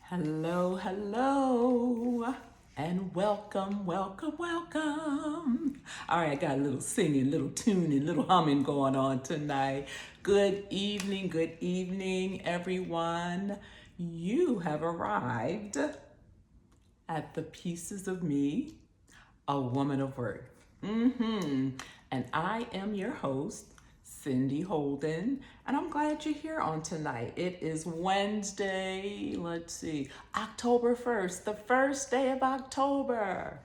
Hello, hello, and welcome, welcome, welcome. All right, I got a little singing, little tuning, little humming going on tonight. Good evening, everyone. You have arrived at the Pieces of Me, a Woman of Worth. And I am your host, Cindy Holden, and I'm glad you're here on tonight. It is Wednesday, let's see, October 1st, the first day of October.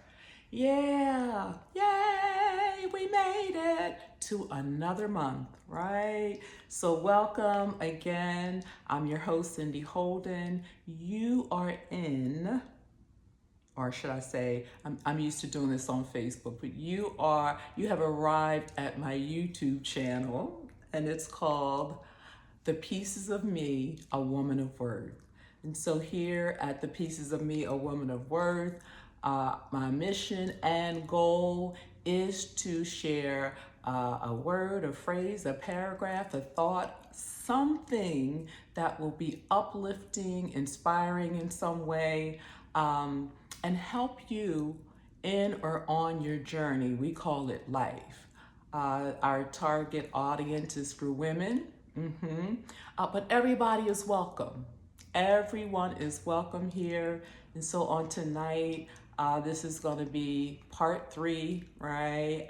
Yeah, yay, we made it to another month, right? So, welcome again. I'm your host, Cindy Holden. You are in, or should I say, I'm used to doing this on Facebook, but you have arrived at my YouTube channel, and it's called The Pieces of Me, a Woman of Worth. And so here at The Pieces of Me, a Woman of Worth, my mission and goal is to share a word, a phrase, a paragraph, a thought, something that will be uplifting, inspiring in some way, and help you in or on your journey. We call it life. Our target audience is for women, but everybody is welcome. Everyone is welcome here. And so on tonight, this is going to be part 3, right?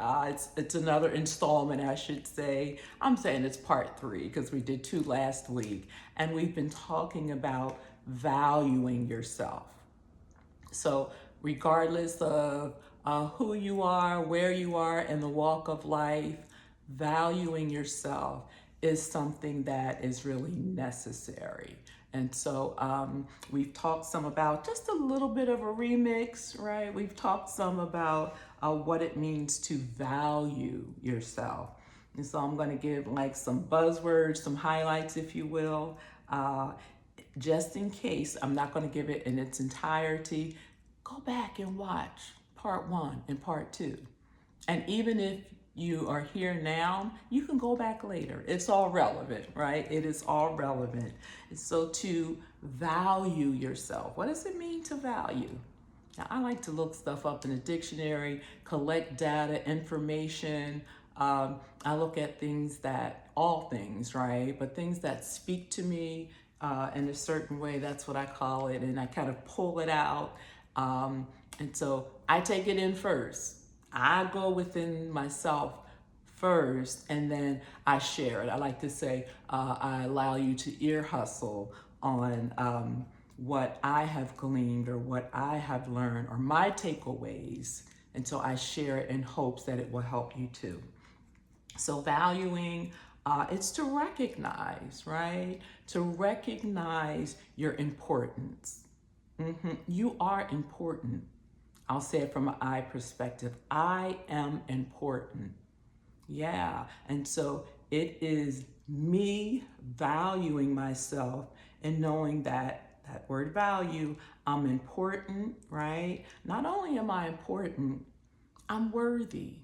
It's another installment, I should say. I'm saying it's part 3 because we did 2 last week, and we've been talking about valuing yourself. So, regardless of who you are, where you are in the walk of life, valuing yourself is something that is really necessary. And so we've talked some about just a little bit of a remix, right? We've talked some about what it means to value yourself. And so I'm going to give like some buzzwords, some highlights, if you will. Just in case I'm not going to give it in its entirety, go back and watch part 1 and part 2. And even if you are here now, you can go back later. It's all relevant, right? It is all relevant. So to value yourself, what does it mean to value? Now, I like to look stuff up in a dictionary, collect data, information. I look at all things, right? But things that speak to me in a certain way, that's what I call it. And I kind of pull it out. And so I take it in first. I go within myself first, and then I share it. I like to say, I allow you to ear hustle on what I have gleaned or what I have learned or my takeaways. And so I share it in hopes that it will help you too. So valuing, it's to recognize, right? To recognize your importance. You are important. I'll say it from an I perspective. I am important. Yeah. And so it is me valuing myself and knowing that word value, I'm important, right? Not only am I important, I'm worthy.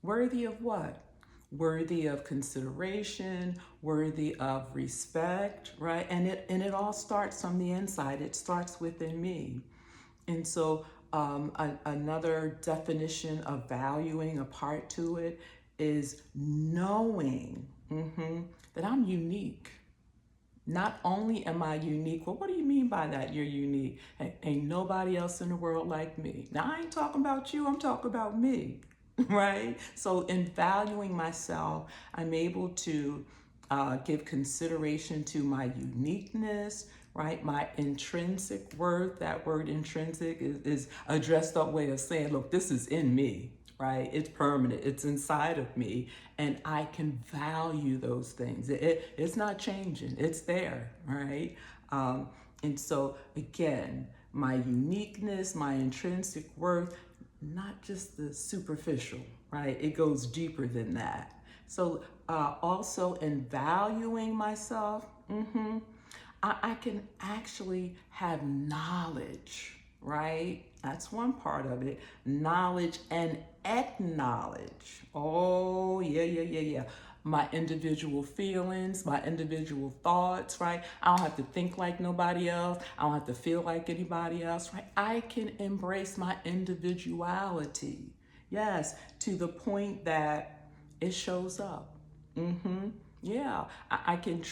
Worthy of what? Worthy of consideration, worthy of respect, right? And it all starts from the inside. It starts within me. And so another definition of valuing, a part to it, is knowing that I'm unique. Not only am I unique, well, what do you mean by that? You're unique. Ain't nobody else in the world like me. Now, I ain't talking about you, I'm talking about me, right? So, in valuing myself, I'm able to give consideration to my uniqueness, right? My intrinsic worth. That word intrinsic is a dressed up way of saying, look, this is in me, right? It's permanent, it's inside of me, and I can value those things. It's not changing, it's there, right? And so, again, my uniqueness, my intrinsic worth, not just the superficial, right? It goes deeper than that. So, also in valuing myself, I can actually have knowledge, right? That's one part of it. Knowledge and acknowledge. Oh, yeah. my individual feelings, my individual thoughts, right? I don't have to think like nobody else. I don't have to feel like anybody else, right? I can embrace my individuality. Yes, to the point that it shows up. Yeah, I can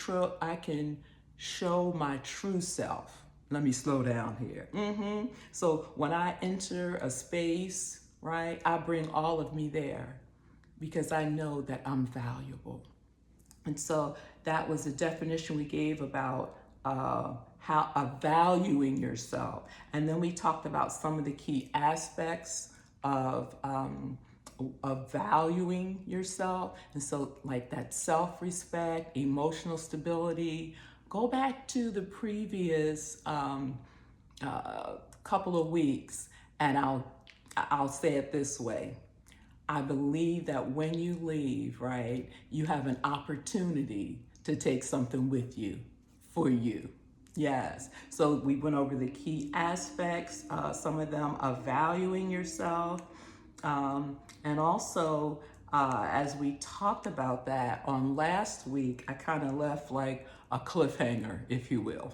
show my true self. Let me slow down here. So when I enter a space, right, I bring all of me there because I know that I'm valuable. And so that was the definition we gave about how valuing yourself. And then we talked about some of the key aspects of valuing yourself. And so, like that self-respect, emotional stability. Go back to the previous couple of weeks, and I'll say it this way. I believe that when you leave, right, you have an opportunity to take something with you for you. Yes. So we went over the key aspects, some of them of valuing yourself. And also, as we talked about that on last week, I kind of left like a cliffhanger, if you will.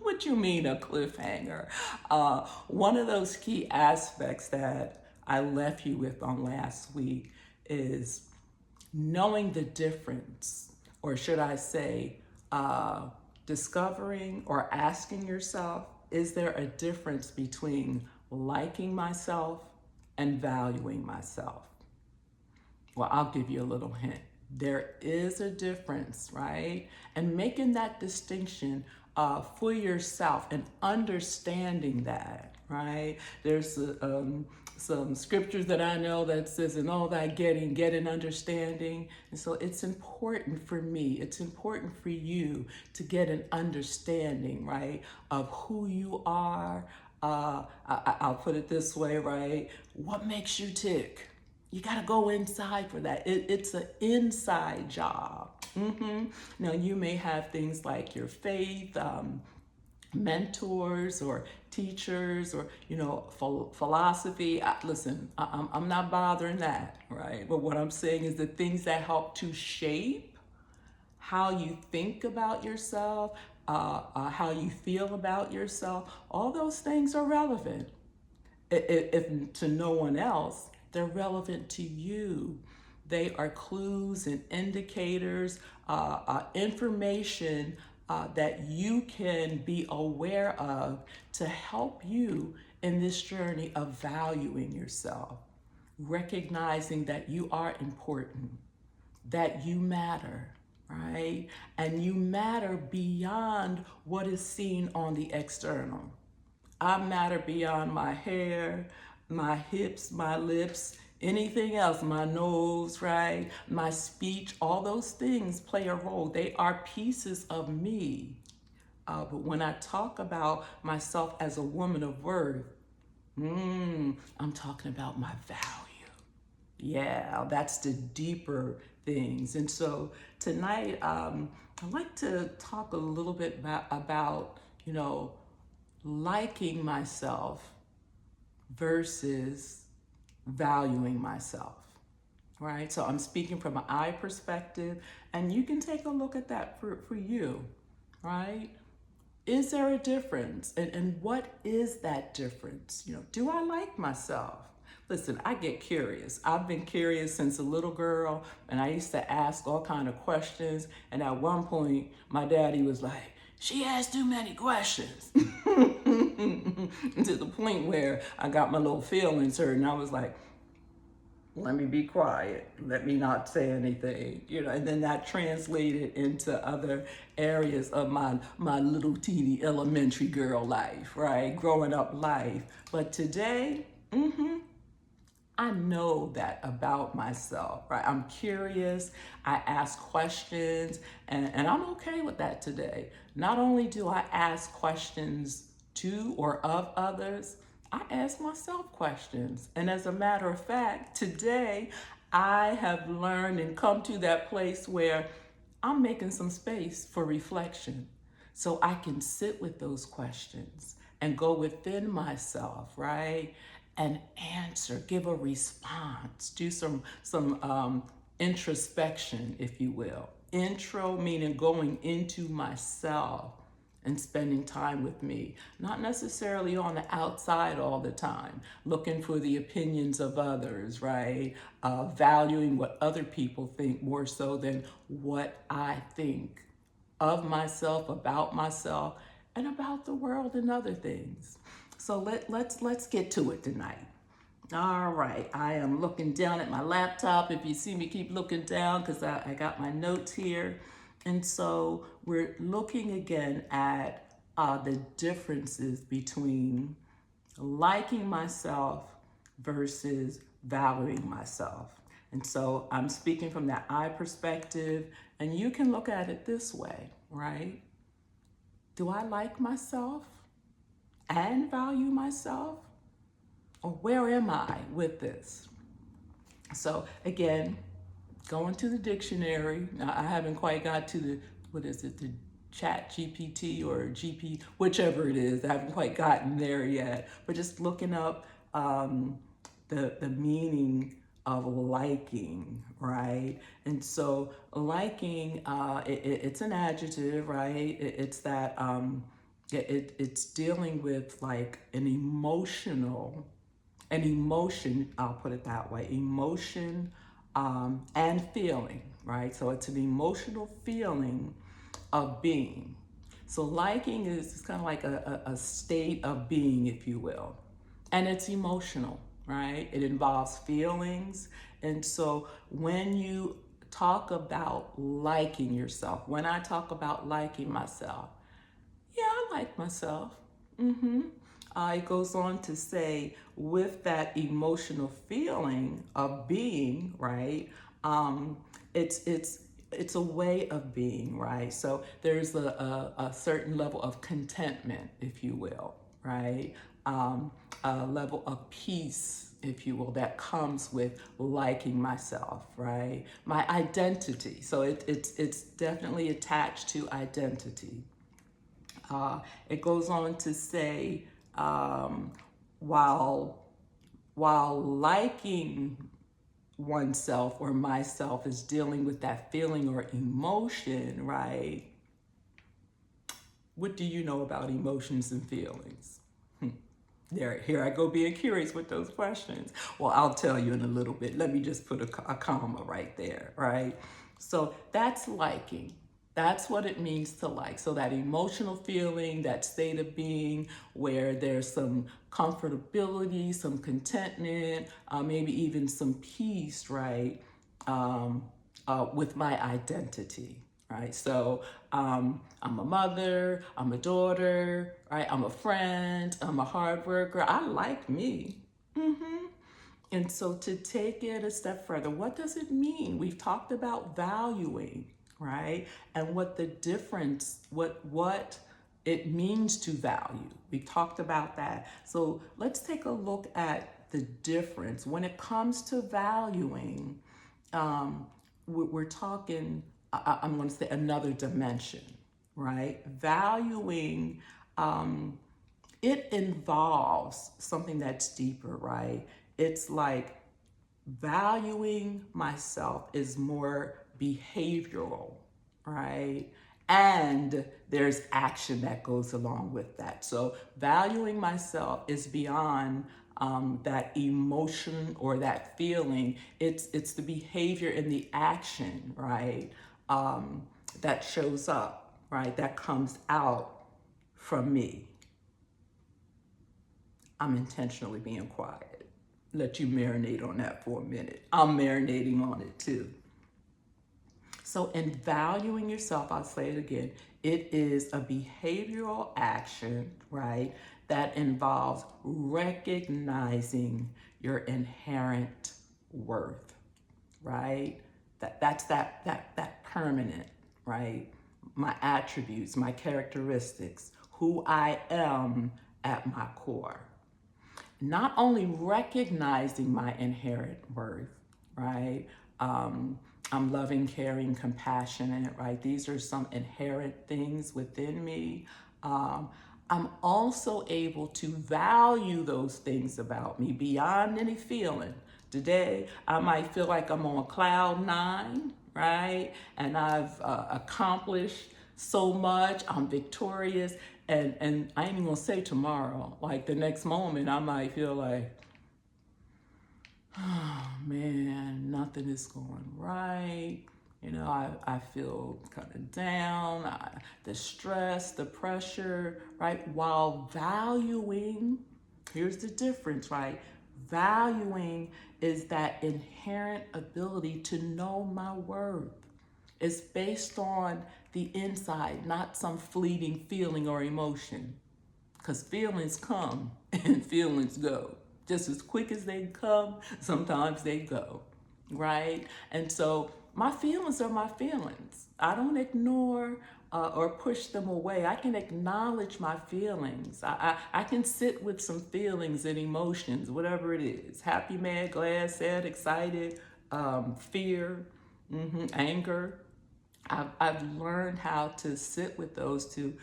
What you mean a cliffhanger? One of those key aspects that I left you with on last week is knowing the difference, or should I say, discovering or asking yourself, is there a difference between liking myself and valuing myself? Well, I'll give you a little hint. There is a difference, right? And making that distinction for yourself and understanding that, right? There's some scriptures that I know that says, in all that getting, get an understanding. And so it's important for me, it's important for you to get an understanding, right, of who you are. I'll put it this way, right? What makes you tick? You got to go inside for that. It's an inside job. Now, you may have things like your faith, mentors or teachers, or philosophy. I'm not bothering that, right? But what I'm saying is the things that help to shape how you think about yourself, how you feel about yourself. All those things are relevant. If to no one else, they're relevant to you. They are clues and indicators, information that you can be aware of to help you in this journey of valuing yourself, recognizing that you are important, that you matter, right? And you matter beyond what is seen on the external. I matter beyond my hair, my hips, my lips, anything else, my nose, right? My speech, all those things play a role. They are pieces of me. But when I talk about myself as a woman of worth, I'm talking about my value. Yeah, that's the deeper things. And so tonight, I'd like to talk a little bit about liking myself versus valuing myself, right? So I'm speaking from an I perspective, and you can take a look at that for you, right? Is there a difference? And what is that difference? Do I like myself? Listen, I get curious. I've been curious since a little girl, and I used to ask all kind of questions. And at one point, my daddy was like, "She asks too many questions." To the point where I got my little feelings hurt, and I was like, let me be quiet. Let me not say anything, and then that translated into other areas of my little teeny elementary girl life, right? Growing up life. But today, I know that about myself, right? I'm curious, I ask questions, and I'm okay with that today. Not only do I ask questions to or of others, I ask myself questions. And as a matter of fact, today I have learned and come to that place where I'm making some space for reflection so I can sit with those questions and go within myself, right? And answer, give a response, do some introspection, if you will. Intro meaning going into myself and spending time with me, not necessarily on the outside all the time, looking for the opinions of others, right? Valuing what other people think more so than what I think of myself, about myself, and about the world and other things. So let's get to it tonight. All right, I am looking down at my laptop. If you see me, keep looking down because I got my notes here. And so we're looking again at the differences between liking myself versus valuing myself. And so I'm speaking from that I perspective, and you can look at it this way, right? Do I like myself and value myself? Or where am I with this? So again, going to the dictionary. Now, I haven't quite got to the, the Chat GPT or GP, whichever it is. I haven't quite gotten there yet. But just looking up the meaning of liking, right? And so liking, it's an adjective, right? It's that it's dealing with like an emotion, I'll put it that way, emotion and feeling, right? So it's an emotional feeling of being. So liking is kind of like a state of being, if you will. And it's emotional, right? It involves feelings. And so when you talk about liking yourself, when I talk about liking myself, yeah, I like myself. It goes on to say, with that emotional feeling of being, right? It's a way of being, right? So there's a certain level of contentment, if you will, right? A level of peace, if you will, that comes with liking myself, right? My identity. So it's definitely attached to identity. It goes on to say, while liking oneself or myself is dealing with that feeling or emotion, right? What do you know about emotions and feelings? Here I go being curious with those questions. Well, I'll tell you in a little bit. Let me just put a comma right there, right? So that's liking. That's what it means to like. So that emotional feeling, that state of being where there's some comfortability, some contentment, maybe even some peace, right? With my identity, right? So I'm a mother, I'm a daughter, right? I'm a friend, I'm a hard worker. I like me. And so to take it a step further, what does it mean? We've talked about valuing, right? And what the difference, what it means to value. We talked about that. So let's take a look at the difference. When it comes to valuing, we're talking, I'm going to say another dimension, right? Valuing, it involves something that's deeper, right? It's like valuing myself is more behavioral, right? And there's action that goes along with that. So valuing myself is beyond that emotion or that feeling. It's the behavior and the action, right? That shows up, right? That comes out from me. I'm intentionally being quiet. Let you marinate on that for a minute. I'm marinating on it too. So in valuing yourself, I'll say it again, it is a behavioral action, right, that involves recognizing your inherent worth, right? That's that permanent, right? My attributes, my characteristics, who I am at my core. Not only recognizing my inherent worth, right? I'm loving, caring, compassionate, right? These are some inherent things within me. I'm also able to value those things about me beyond any feeling. Today, I might feel like I'm on cloud nine, right? And I've accomplished so much. I'm victorious. And I ain't even gonna say tomorrow. Like the next moment, I might feel like, oh man, nothing is going right. I feel kind of down, the stress, the pressure, right? While valuing, here's the difference, right? Valuing is that inherent ability to know my worth. It's based on the inside, not some fleeting feeling or emotion. Because feelings come and feelings go. Just as quick as they come, sometimes they go, right? And so my feelings are my feelings. I don't ignore or push them away. I can acknowledge my feelings. I can sit with some feelings and emotions, whatever it is. Happy, mad, glad, sad, excited, fear, anger. I've learned how to sit with those, to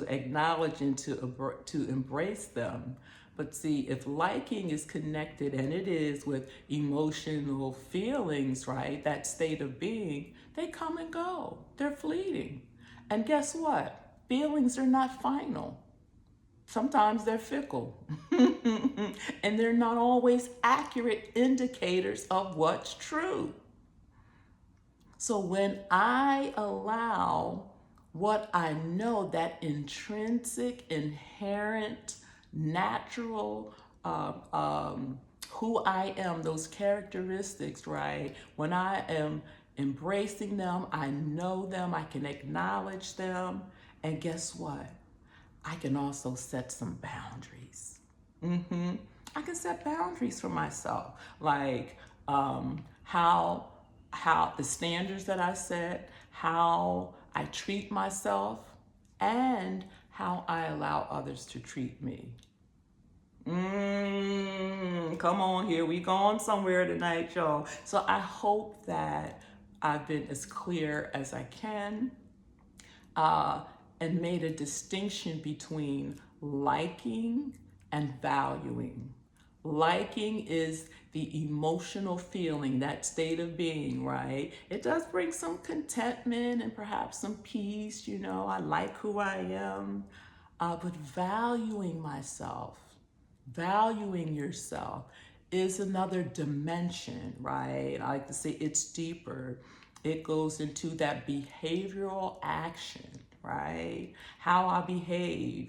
acknowledge and to embrace them. But see, if liking is connected, and it is, with emotional feelings, right? That state of being, they come and go. They're fleeting. And guess what? Feelings are not final. Sometimes they're fickle. And they're not always accurate indicators of what's true. So when I allow what I know, that intrinsic, inherent, natural, who I am, those characteristics, right? When I am embracing them, I know them, I can acknowledge them. And guess what? I can also set some boundaries. I can set boundaries for myself, like how the standards that I set, how I treat myself, and how I allow others to treat me. Come on here, we going somewhere tonight, y'all. So I hope that I've been as clear as I can, and made a distinction between liking and valuing. Liking is the emotional feeling, that state of being, right? It does bring some contentment and perhaps some peace, I like who I am. But valuing myself, valuing yourself is another dimension, right? I like to say it's deeper. It goes into that behavioral action, right? How I behave,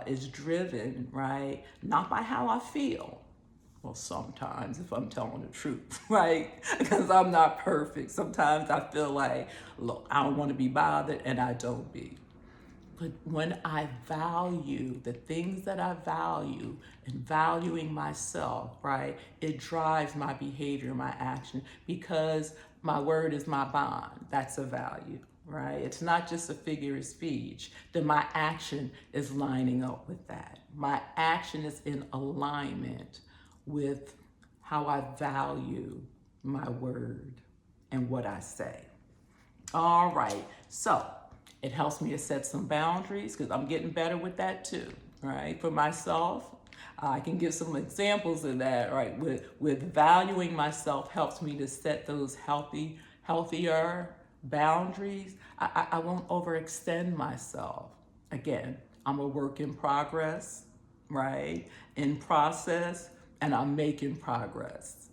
is driven, right? Not by how I feel. Well, sometimes, if I'm telling the truth, right? Because I'm not perfect. Sometimes I feel like, look, I don't want to be bothered, and I don't be. But when I value the things that I value, and valuing myself, right, it drives my behavior, my action, because my word is my bond. That's a value, right? It's not just a figure of speech. Then my action is lining up with that. My action is in alignment with how I value my word and what I say. All right, so it helps me to set some boundaries, because I'm getting better with that too, right? For myself, I can give some examples of that, right? With valuing myself helps me to set those healthier boundaries. I won't overextend myself. Again, I'm a work in progress, right? In process, and I'm making progress.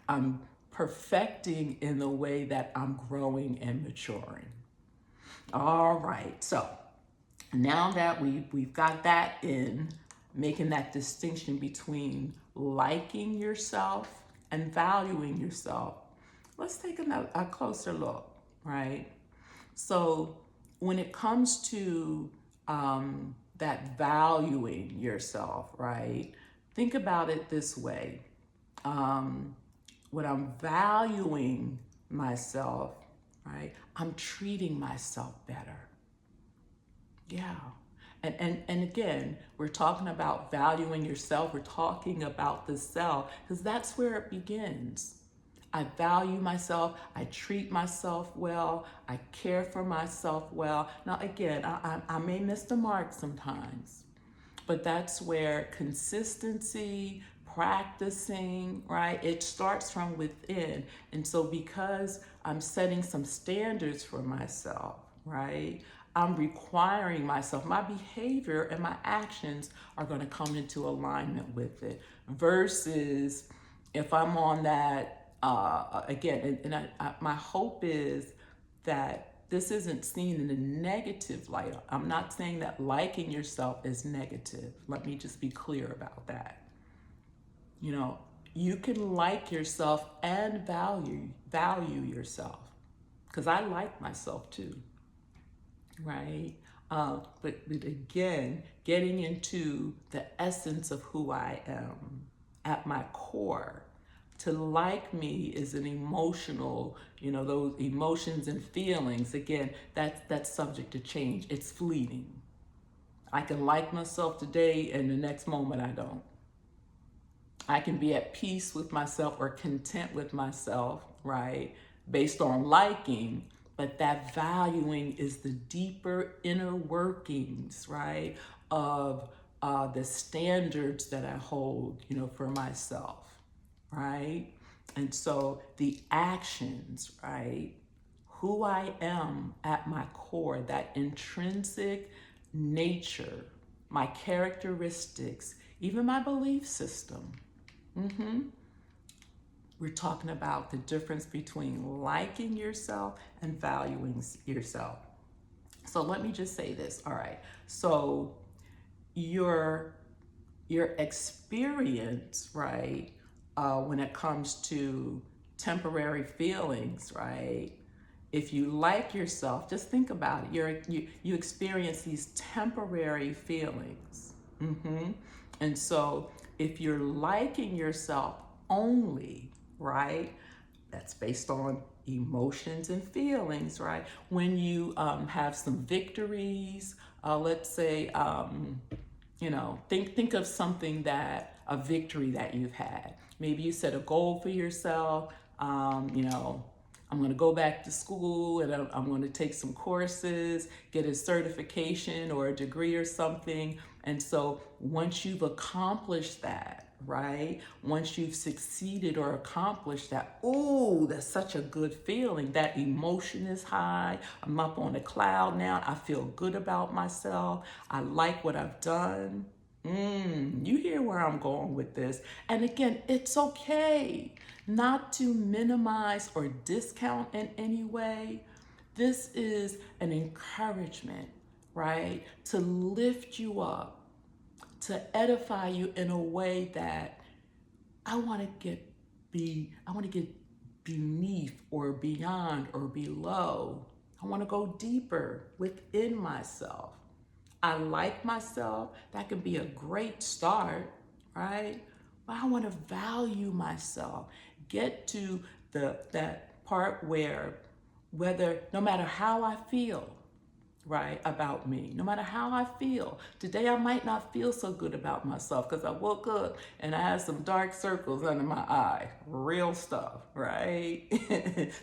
I'm perfecting in the way that I'm growing and maturing. All right, so now that we've got that in, making that distinction between liking yourself and valuing yourself, let's take a closer look, right? So when it comes to that valuing yourself, right? Think about it this way. When I'm valuing myself, right, I'm treating myself better. Yeah. And again, we're talking about valuing yourself. We're talking about the self, because that's where it begins. I value myself. I treat myself well. I care for myself well. Now, again, I may miss the mark sometimes, but that's where consistency, practicing, right? It starts from within. And so because I'm setting some standards for myself, right? I'm requiring myself, my behavior and my actions are going to come into alignment with it versus if I'm on that, again, my hope is that this isn't seen in a negative light. I'm not saying that liking yourself is negative. Let me just be clear about that. You know, you can like yourself and value yourself, because I like myself too, right? But again, getting into the essence of who I am at my core. To like me is an emotional, you know, those emotions and feelings. Again, that's subject to change. It's fleeting. I can like myself today and the next moment I don't. I can be at peace with myself or content with myself, right? Based on liking, but that valuing is the deeper inner workings, right? Of the standards that I hold, you know, for myself, right? And so the actions, right? Who I am at my core, that intrinsic nature, my characteristics, even my belief system. We're talking about the difference between liking yourself and valuing yourself. So let me just say this. All right. So your experience, right, when it comes to temporary feelings, right? If you like yourself, just think about it. You experience these temporary feelings. And so if you're liking yourself only, right, that's based on emotions and feelings, right? When you have some victories, let's say, you know, think of something a victory that you've had. Maybe you set a goal for yourself. You know, I'm going to go back to school and I'm going to take some courses, get a certification or a degree or something. And so once you've accomplished that, right? Once you've succeeded or accomplished that, oh, that's such a good feeling. That emotion is high. I'm up on a cloud now. I feel good about myself. I like what I've done. You hear where I'm going with this. And again, it's okay not to minimize or discount in any way. This is an encouragement, right? To lift you up, to edify you in a way that I want to get beneath or beyond or below. I want to go deeper within myself. I like myself. That can be a great start, right? But I want to value myself. Get to that part where no matter how I feel, right, about me, no matter how I feel. Today I might not feel so good about myself because I woke up and I had some dark circles under my eye. Real stuff, right?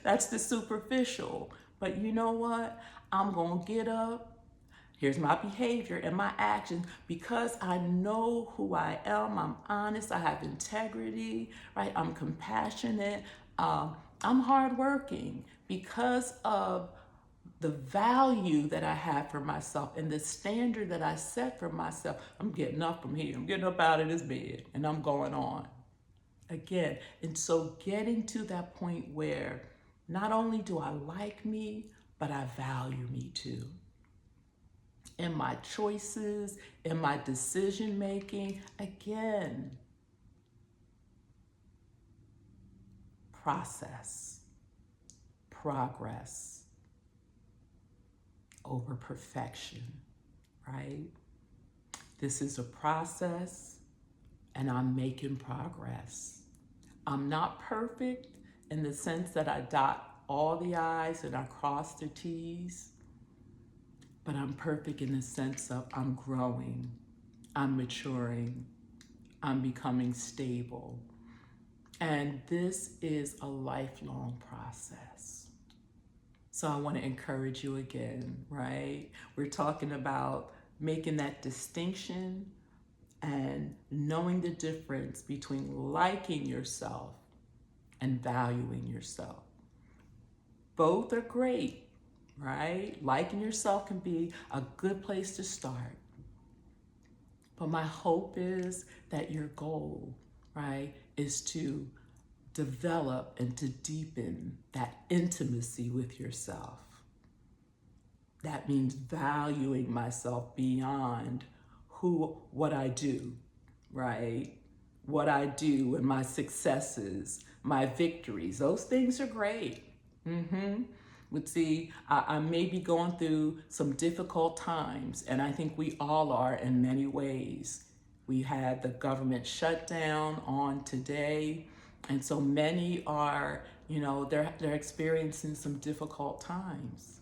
That's the superficial. But you know what? I'm going to get up. Here's my behavior and my actions because I know who I am. I'm honest. I have integrity, right? I'm compassionate. I'm hardworking because of the value that I have for myself and the standard that I set for myself. I'm getting up from here. I'm getting up out of this bed and I'm going on again. And so getting to that point where not only do I like me, but I value me too. In my choices, in my decision making, again, process, progress over perfection, right? This is a process and I'm making progress. I'm not perfect in the sense that I dot all the I's and I cross the T's, but I'm perfect in the sense of I'm growing, I'm maturing, I'm becoming stable. And this is a lifelong process. So I want to encourage you again, right? We're talking about making that distinction and knowing the difference between liking yourself and valuing yourself. Both are great, right? Liking yourself can be a good place to start. But my hope is that your goal, right, is to develop and to deepen that intimacy with yourself. That means valuing myself beyond what I do, right? What I do and my successes, my victories, those things are great. But see, I may be going through some difficult times, and I think we all are in many ways. We had the government shutdown on today, and so many are, they're experiencing some difficult times.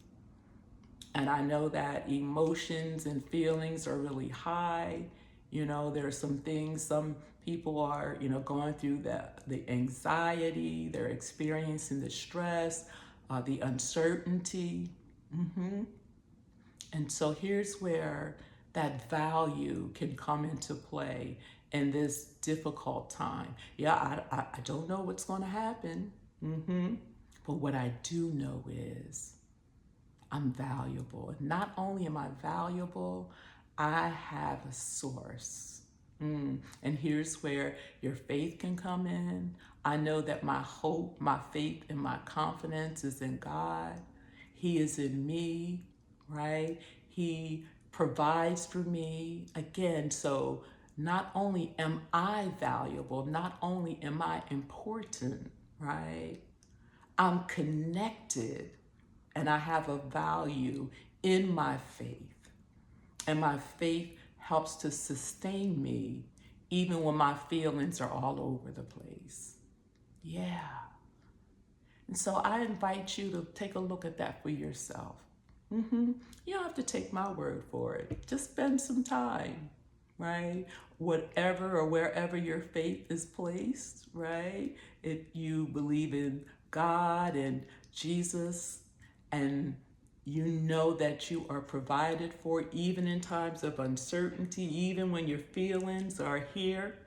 And I know that emotions and feelings are really high. There are some things, some people are, going through the anxiety, they're experiencing the stress, the uncertainty. And so here's where that value can come into play in this difficult time. Yeah, I don't know what's going to happen. But what I do know is I'm valuable. Not only am I valuable, I have a source. And here's where your faith can come in. I know that my hope, my faith, and my confidence is in God. He is in me, right? He provides for me. Again, so not only am I valuable, not only am I important, right? I'm connected and I have a value in my faith. And my faith helps to sustain me even when my feelings are all over the place. Yeah. And so I invite you to take a look at that for yourself. You don't have to take my word for it. Just spend some time, right? Whatever or wherever your faith is placed, right? If you believe in God and Jesus, and you know that you are provided for even in times of uncertainty, even when your feelings are here,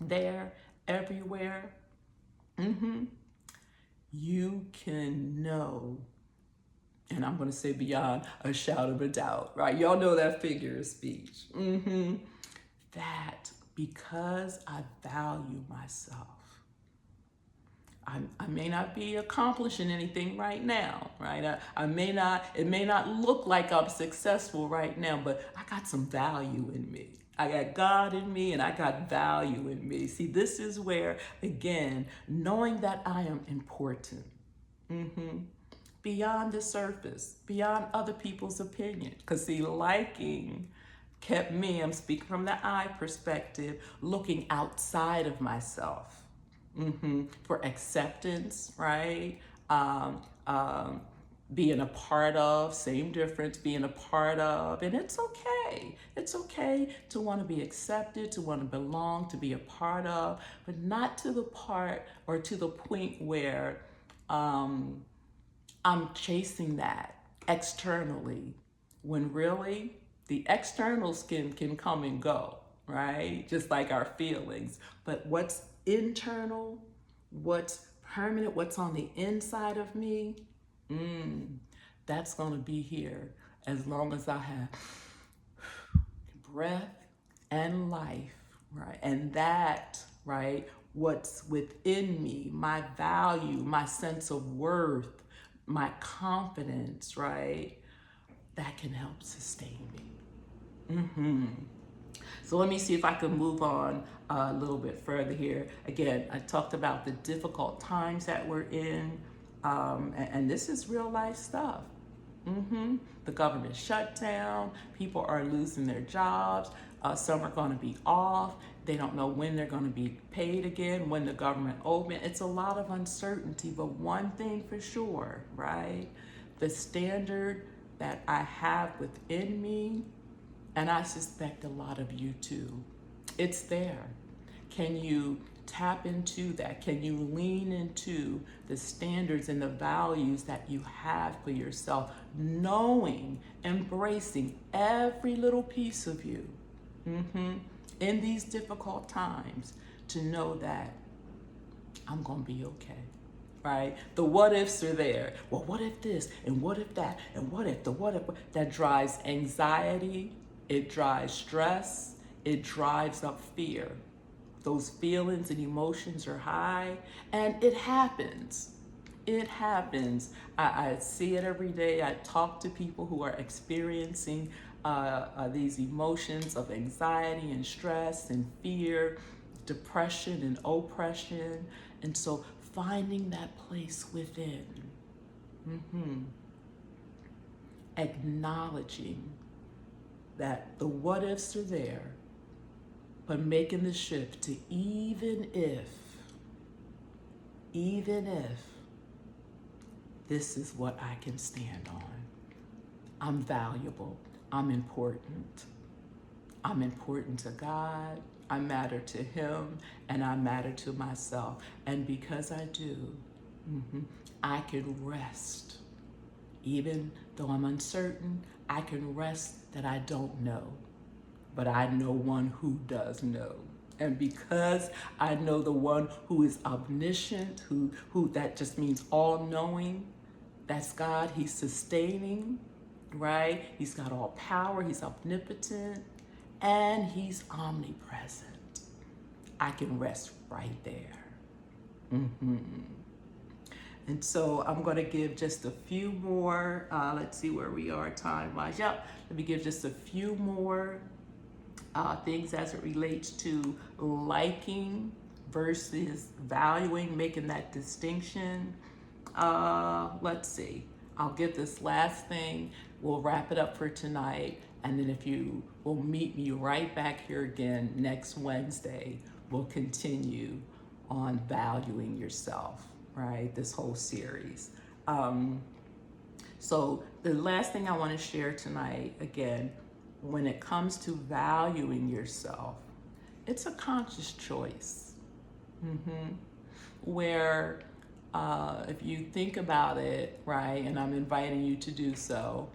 there, everywhere, you can know, and I'm going to say beyond a shadow of a doubt, right? Y'all know that figure of speech. That because I value myself, I may not be accomplishing anything right now, right? It may not look like I'm successful right now, but I got some value in me. I got God in me and I got value in me. See, this is where, again, knowing that I am important, beyond the surface, beyond other people's opinion. Because see, liking kept me, I'm speaking from the I perspective, looking outside of myself. For acceptance, right? Being a part of, same difference, being a part of, and it's okay. It's okay to want to be accepted, to want to belong, to be a part of, but not to the part or to the point where I'm chasing that externally, when really the externals can come and go, right? Just like our feelings. But what's internal, what's permanent, what's on the inside of me, that's going to be here as long as I have breath and life, right? And that, right, what's within me, my value, my sense of worth, my confidence, right, that can help sustain me. So let me see if I can move on a little bit further here. Again, I talked about the difficult times that we're in, and this is real life stuff. The government shutdown, people are losing their jobs, some are going to be off, they don't know when they're going to be paid again, when the government open. It's a lot of uncertainty, but one thing for sure, right? The standard that I have within me, and I suspect a lot of you too, it's there. Can you tap into that? Can you lean into the standards and the values that you have for yourself, knowing, embracing every little piece of you? in these difficult times to know that I'm going to be okay, right? The what ifs are there. Well, what if this and what if that and what if the what if that drives anxiety, it drives stress, it drives up fear. Those feelings and emotions are high, and it happens. It happens. I see it every day. I talk to people who are experiencing these emotions of anxiety and stress and fear, depression and oppression. And so finding that place within, acknowledging that the what ifs are there, but making the shift to even if this is what I can stand on. I'm valuable. I'm important. I'm important to God. I matter to Him, and I matter to myself. And because I do, I can rest. Even though I'm uncertain, I can rest that I don't know. But I know one who does know. And because I know the one who is omniscient, who that just means all-knowing, that's God. He's sustaining, right? He's got all power. He's omnipotent, and He's omnipresent. I can rest right there. And so I'm going to give just a few more. Let's see where we are time-wise. Yep, let me give just a few more things as it relates to liking versus valuing, making that distinction. Let's see. I'll give this last thing. We'll wrap it up for tonight. And then if you will meet me right back here again next Wednesday, we'll continue on valuing yourself, right? This whole series. So the last thing I want to share tonight, again, when it comes to valuing yourself, it's a conscious choice. Where if you think about it, right, and I'm inviting you to do so,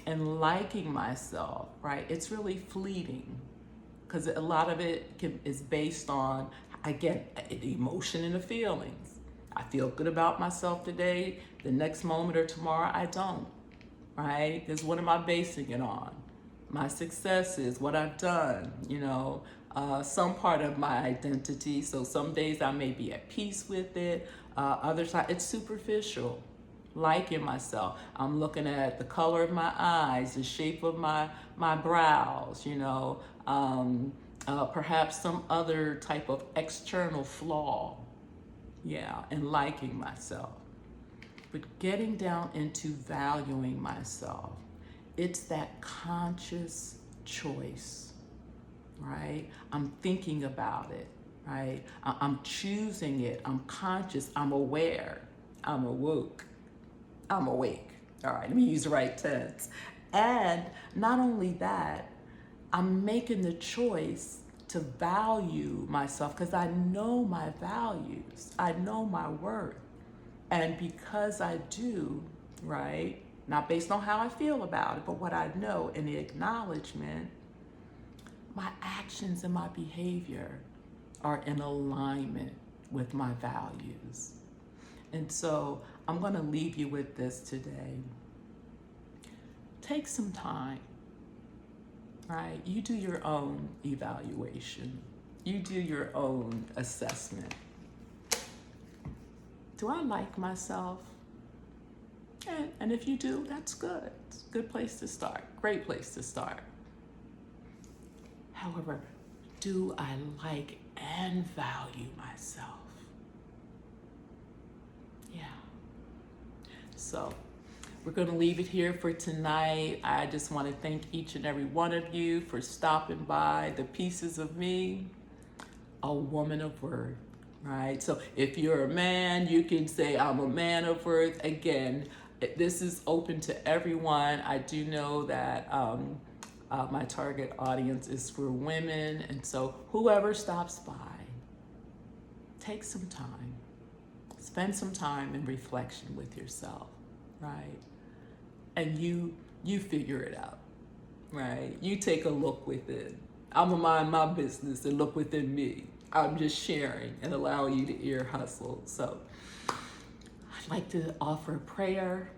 and liking myself, right, it's really fleeting, because a lot of it is based on, again, the emotion and the feelings. I feel good about myself today, the next moment or tomorrow I don't, right? Because what am I basing it on? My successes, what I've done, some part of my identity. So some days I may be at peace with it. Other times it's superficial, liking myself. I'm looking at the color of my eyes, the shape of my brows, perhaps some other type of external flaw. Yeah, and liking myself. But getting down into valuing myself, it's that conscious choice, right? I'm thinking about it, right? I'm choosing it. I'm conscious. I'm aware. I'm awoke. I'm awake. All right, let me use the right tense. And not only that, I'm making the choice to value myself because I know my values. I know my worth. And because I do, right, not based on how I feel about it, but what I know and the acknowledgement, my actions and my behavior are in alignment with my values. And so I'm going to leave you with this today. Take some time, right? You do your own evaluation. You do your own assessment. Do I like myself? And if you do, that's good. It's a good place to start. Great place to start. However, do I like and value myself? Yeah. So we're going to leave it here for tonight. I just want to thank each and every one of you for stopping by. The pieces of me, a woman of worth, right? So if you're a man, you can say, I'm a man of worth. Again, this is open to everyone. I do know that my target audience is for women. And so whoever stops by, take some time. Spend some time in reflection with yourself, right? And you figure it out, right? You take a look within. I'm gonna mind my business and look within me. I'm just sharing and allowing you to ear hustle. So I'd like to offer a prayer.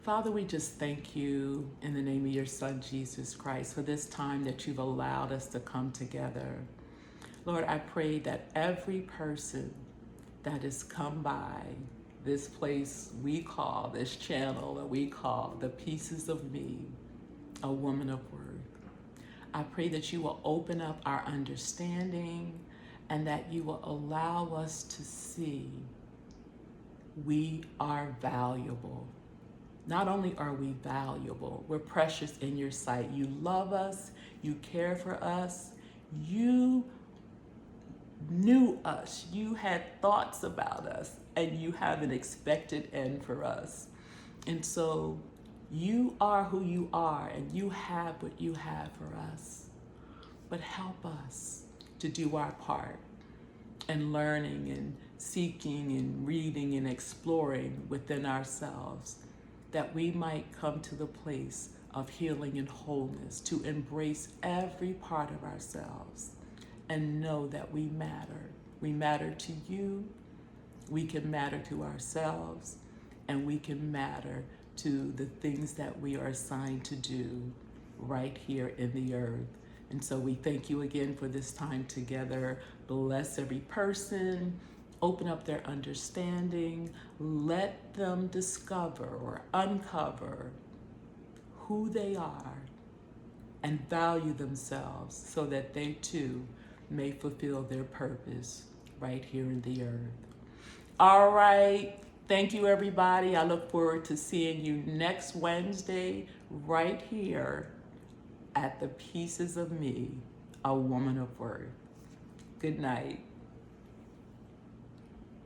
Father, we just thank you in the name of your Son, Jesus Christ, for this time that you've allowed us to come together. Lord, I pray that every person that has come by this place we call, this channel that we call the Pieces of Me, a Woman of Worth. I pray that you will open up our understanding and that you will allow us to see we are valuable. Not only are we valuable, we're precious in your sight. You love us, you care for us, you knew us, you had thoughts about us, and you have an expected end for us. And so you are who you are, and you have what you have for us. But help us to do our part in learning and seeking and reading and exploring within ourselves, that we might come to the place of healing and wholeness, to embrace every part of ourselves and know that we matter. We matter to you, we can matter to ourselves, and we can matter to the things that we are assigned to do right here in the earth. And so we thank you again for this time together. Bless every person, open up their understanding, let them discover or uncover who they are and value themselves so that they too may fulfill their purpose right here in the earth. All right. Thank you, everybody. I look forward to seeing you next Wednesday right here at the Pieces of Me, a Woman of Worth. Good night.